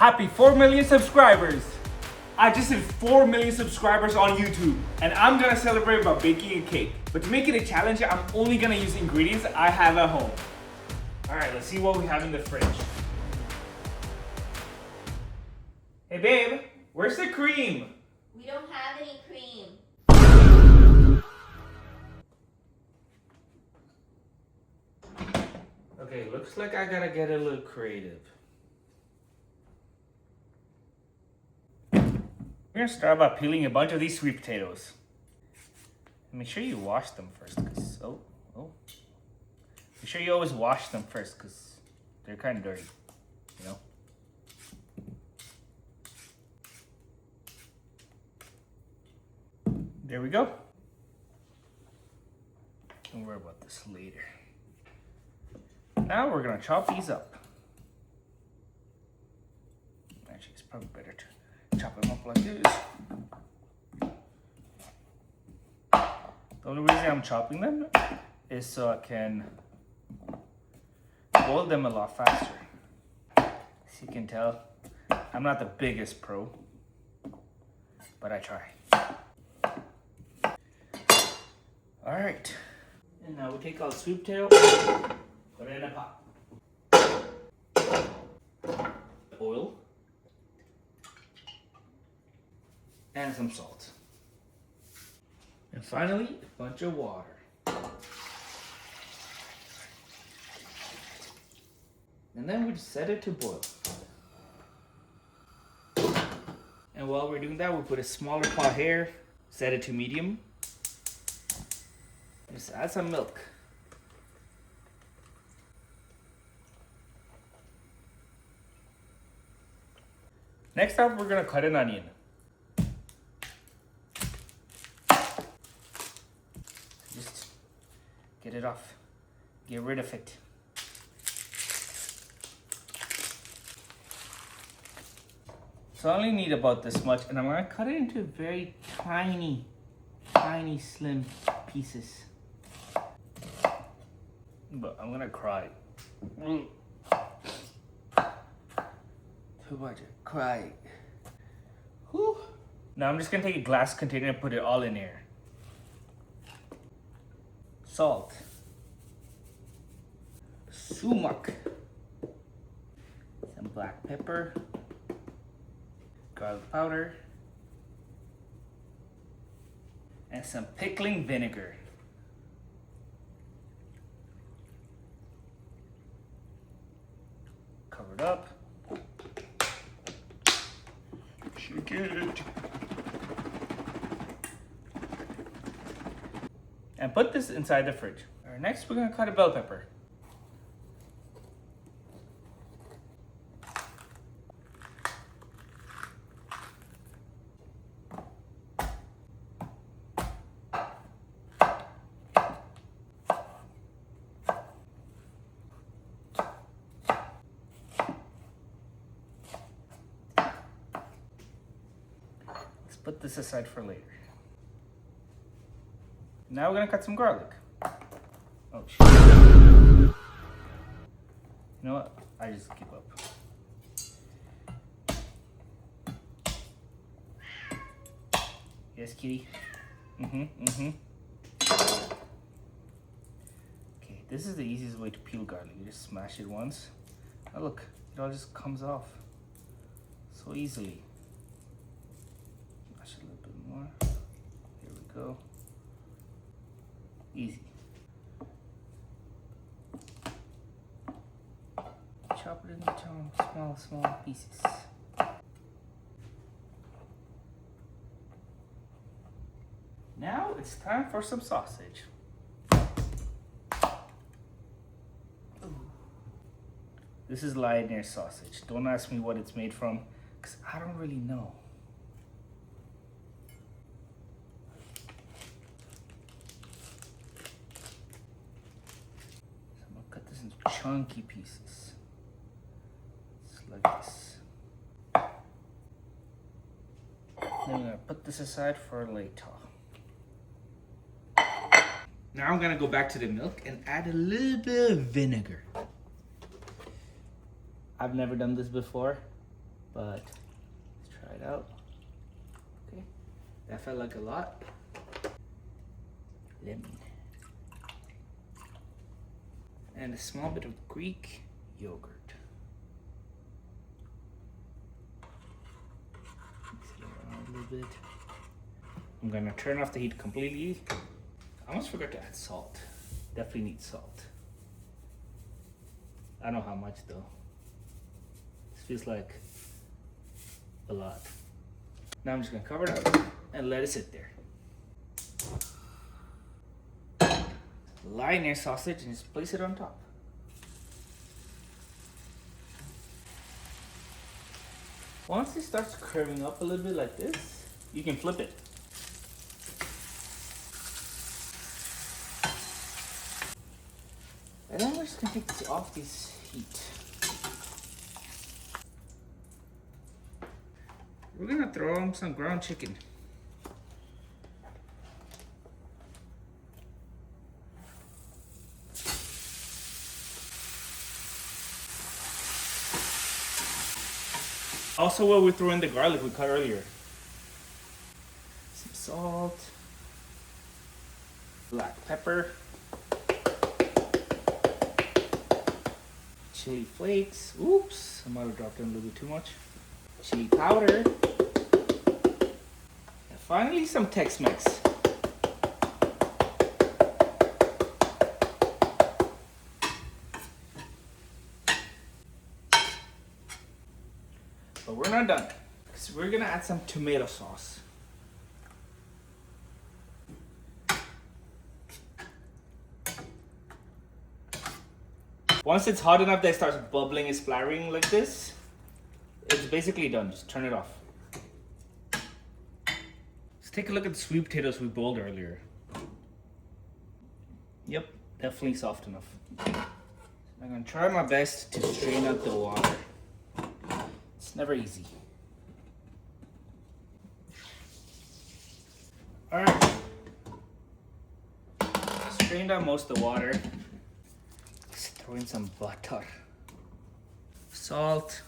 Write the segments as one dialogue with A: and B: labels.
A: Happy 4 million subscribers! I just hit 4 million subscribers on YouTube, and I'm gonna celebrate by baking a cake. But to make it a challenge, I'm only gonna use ingredients I have at home. Alright, let's see what we have in the fridge. Hey babe, where's the cream?
B: We don't have any cream.
A: Okay, looks like I gotta get a little creative. We're gonna start by peeling a bunch of these sweet potatoes. Make sure you wash them first, cause make sure you always wash them first, cause they're kind of dirty, you know. There we go. Don't worry about this later. Now we're gonna chop these up. Actually, it's probably better to chop them up like this. The only reason I'm chopping them is so I can boil them a lot faster. As you can tell, I'm not the biggest pro, but I try. All right, and now we take all the sweet potato, put it in a pot. Oil. And some salt. And finally, a bunch of water. And then we set it to boil. And while we're doing that, we put a smaller pot here, set it to medium. Just add some milk. Next up, we're gonna cut an onion. Just get it off. Get rid of it. So I only need about this much, and I'm gonna cut it into very tiny, slim pieces. But I'm gonna cry. Too much cry. Whew. Now I'm just gonna take a glass container and put it all in here. Salt. Sumac. Some black pepper. Garlic powder. And some pickling vinegar. Cover it up. Shake it. And put this inside the fridge. All right, next we're gonna cut a bell pepper. Let's put this aside for later. Now we're gonna cut some garlic. Oh shit. You know what? I just give up. Yes, kitty. Okay, this is the easiest way to peel garlic. You just smash it once. Oh look, it all just comes off so easily. Smash it a little bit more. Here we go. Easy. Chop it into small pieces. Now it's time for some sausage. Ooh. This is Lioness sausage. Don't ask me what it's made from, because I don't really know. Chunky pieces. Just like this. Then I'm gonna put this aside for later. Now I'm gonna go back to the milk and add a little bit of vinegar. I've never done this before,
C: but let's try it out. Okay, that felt like a lot. Lemon. And a small bit of Greek yogurt. Mix it around a little bit. I'm gonna turn off the heat completely. I almost forgot to add salt. Definitely need salt. I don't know how much though. This feels like a lot. Now I'm just gonna cover it up and let it sit there. Line your sausage and just place it on top. Once it starts curving up a little bit like this, you can flip it. And then we're just gonna take this off this heat. We're gonna throw on some ground chicken. Also, while we throw in the garlic we cut earlier. Some salt, black pepper, chili flakes. Oops, I might have dropped in a little bit too much. Chili powder. And finally, some Tex-Mex. But we're not done, because we're gonna add some tomato sauce. Once it's hot enough that it starts bubbling and splattering like this, it's basically done. Just turn it off. Let's take a look at the sweet potatoes we boiled earlier. Yep, definitely soft enough. I'm gonna try my best to strain out the water. It's never easy. All right. Strained out most of the water. Let's throw in some butter, salt,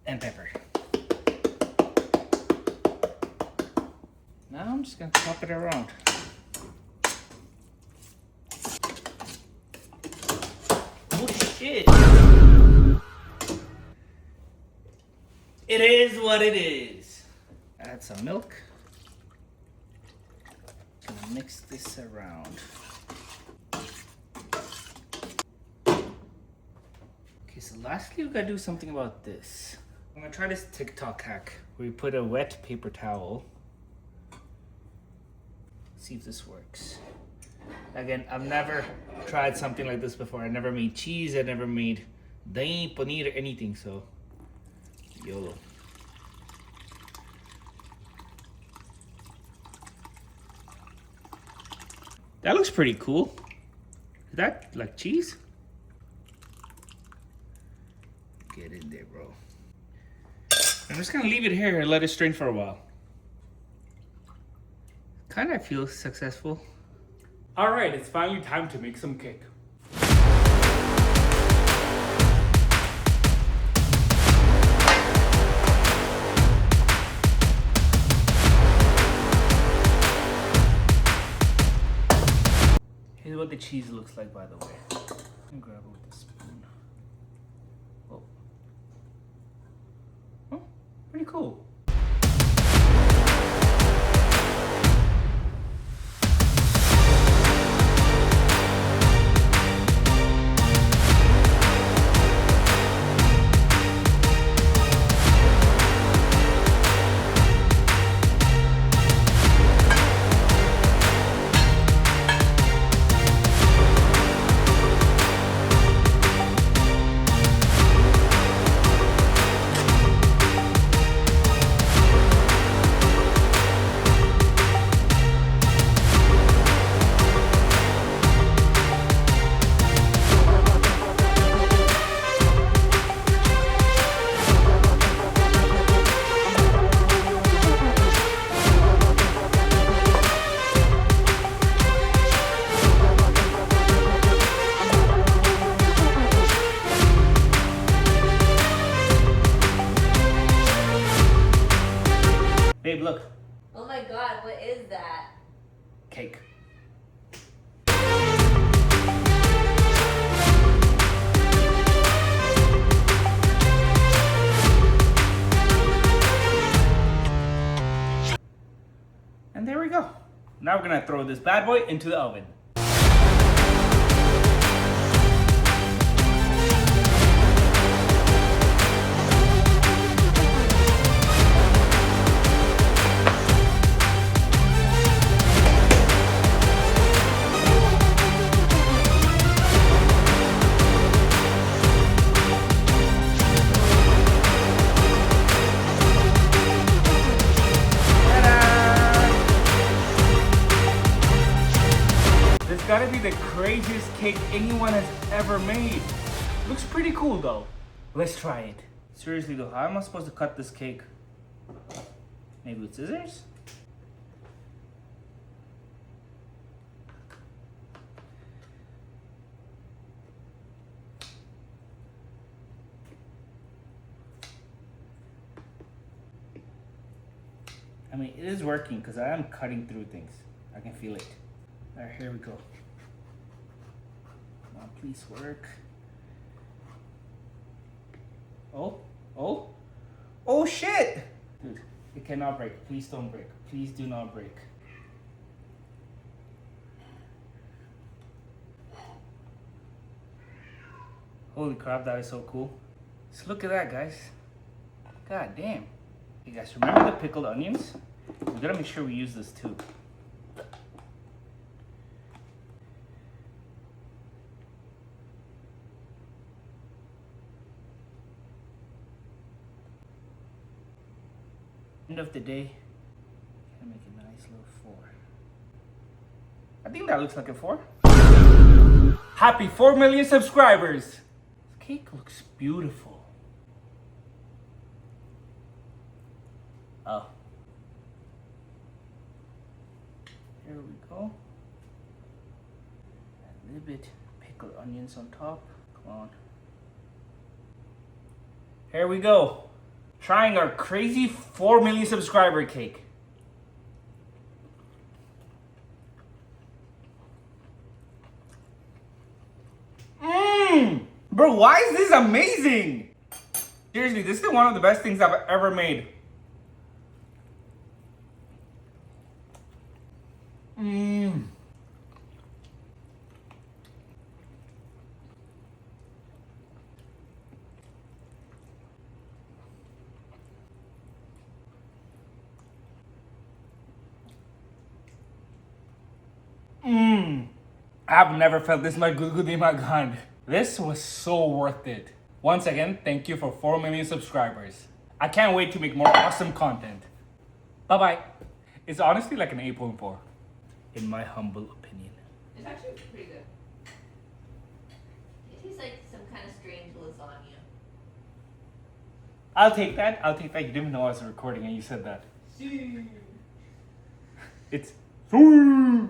C: and pepper. Now I'm just gonna chop it around. Oh shit! It is what it is. Add some milk. Gonna mix this around. Okay, so lastly we gotta do something about this. I'm gonna try this TikTok hack where you put a wet paper towel. See if this works. Again, I've never tried something like this before. I never made cheese, I never made dahi, paneer, or anything, so YOLO. That looks pretty cool. Is that like cheese? Get in there, bro. I'm just gonna leave it here and let it strain for a while. Kinda feels successful.
A: Alright, it's finally time to make some cake.
C: Here's what the cheese looks like, by the way. And grab it with a spoon. Oh. Oh, pretty cool. Babe, look.
B: Oh my god, what is that?
C: Cake. And there we go. Now we're gonna throw this bad boy into the oven. Gotta be the craziest cake anyone has ever made. Looks pretty cool though. Let's try it. Seriously though, how am I supposed to cut this cake? Maybe with scissors? I mean, it is working because I am cutting through things. I can feel it. Alright, here we go. Come on, please work. Oh shit! Dude, it cannot break. Please don't break. Please do not break. Holy crap, that is so cool. Just look at that, guys. God damn. You guys remember the pickled onions? We gotta make sure we use this too. End of the day, gonna make a nice little 4. I think that looks like a 4. Happy 4 million subscribers! This cake looks beautiful. Oh. Here we go. A little bit pickled onions on top. Come on. Here we go. Trying our crazy 4 million subscriber cake. Bro, why is this amazing? Seriously, this is one of the best things I've ever made. I've never felt this much good in my god. This was so worth it. Once again, thank you for 4 million subscribers. I can't wait to make more awesome content. Bye-bye. It's honestly like an 8.4, in my humble opinion.
B: It's actually pretty good. It tastes like some kind of strange lasagna.
A: I'll take that. I'll take that. You didn't know I was recording and you said that. It's SUUUIIIIIII.